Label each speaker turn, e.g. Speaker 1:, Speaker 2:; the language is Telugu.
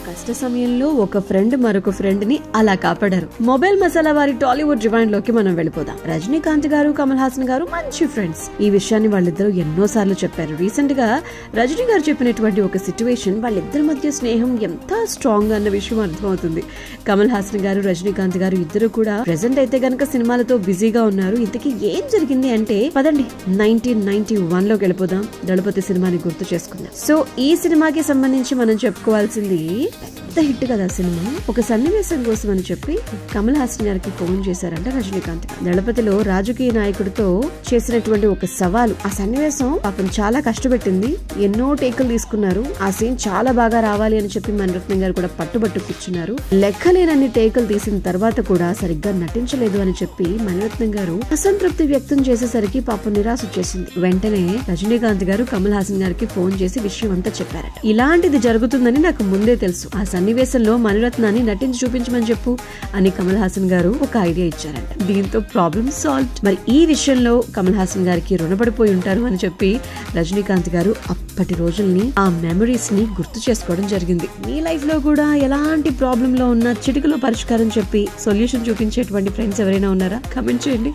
Speaker 1: కష్ట సమయంలో ఒక ఫ్రెండ్ మరొక ఫ్రెండ్ ని అలా కాపాడారు. మొబైల్ మసాలా వారి టాలీవుడ్ రివైండ్ లోకి మనం వెళ్ళిపోదాం. రజనీకాంత్ గారు, కమల్ హాసన్ గారు మంచి ఫ్రెండ్స్. ఈ విషయాన్ని వాళ్ళిద్దరూ ఎన్నో సార్లు చెప్పారు. రీసెంట్ గా రజనీ గారు చెప్పినటువంటి ఒక సిచ్యువేషన్ వాళ్ళిద్దరి మధ్య స్నేహం ఎంత స్ట్రాంగ్ అన్న విషయం అర్థమవుతుంది. కమల్ హాసన్ గారు, రజనీకాంత్ గారు ఇద్దరు కూడా ప్రెసెంట్ అయితే గనక సినిమాలతో బిజీగా ఉన్నారు. ఇంతకీ ఏం జరిగింది అంటే పదండి 1991 లోకి వెళ్ళిపోదాం. దళపతి సినిమాని గుర్తు చేసుకుందాం. సో ఈ సినిమాకి సంబంధించి మనం చెప్పుకోవాల్సింది పెద్ద హిట్ కదా సినిమా. ఒక సన్నివేశం కోసం అని చెప్పి కమల్ హాసన్ గారికి ఫోన్ చేశారంట రజనీకాంత్. దళపతిలో రాజకీయ నాయకుడితో చేసినటువంటి ఒక సవాలు. ఆ సన్నివేశం పాపం చాలా కష్టపెట్టింది. ఎన్నో టేకులు తీసుకున్నారు. ఆ సీన్ చాలా బాగా రావాలి అని చెప్పి మణిరత్నం గారు కూడా పట్టుబట్టు కూర్చున్నారు. లెక్కలేనన్ని టేకులు తీసిన తర్వాత కూడా సరిగ్గా నటించలేదు అని చెప్పి మణిరత్నం గారు అసంతృప్తి వ్యక్తం చేసేసరికి పాపం నిరాశ వచ్చేసింది. వెంటనే రజనీకాంత్ గారు కమల్ హాసన్ గారికి ఫోన్ చేసి విషయం అంతా చెప్పారట. ఇలాంటిది జరుగుతుందని నాకు ముందే తెలుసు. ఆ సన్నివేశంలో మణిరత్నాన్ని నటించి చూపించమని చెప్పు అని కమల్ హాసన్ గారు ఒక ఐడియా ఇచ్చారంట. దీంతో ప్రాబ్లమ్ సాల్వ్. మరి ఈ విషయంలో కమల్ హాసన్ గారికి రుణపడిపోయి ఉంటారు అని చెప్పి రజనీకాంత్ గారు అప్పటి రోజుల్ని, ఆ మెమరీస్ ని గుర్తు చేసుకోవడం జరిగింది. మీ లైఫ్ లో కూడా ఎలాంటి ప్రాబ్లం లో ఉన్న చిటికలో పరిష్కారం చెప్పి సొల్యూషన్ చూపించేటువంటి ఫ్రెండ్స్ ఎవరైనా ఉన్నారా? కమెంట్ చేయండి.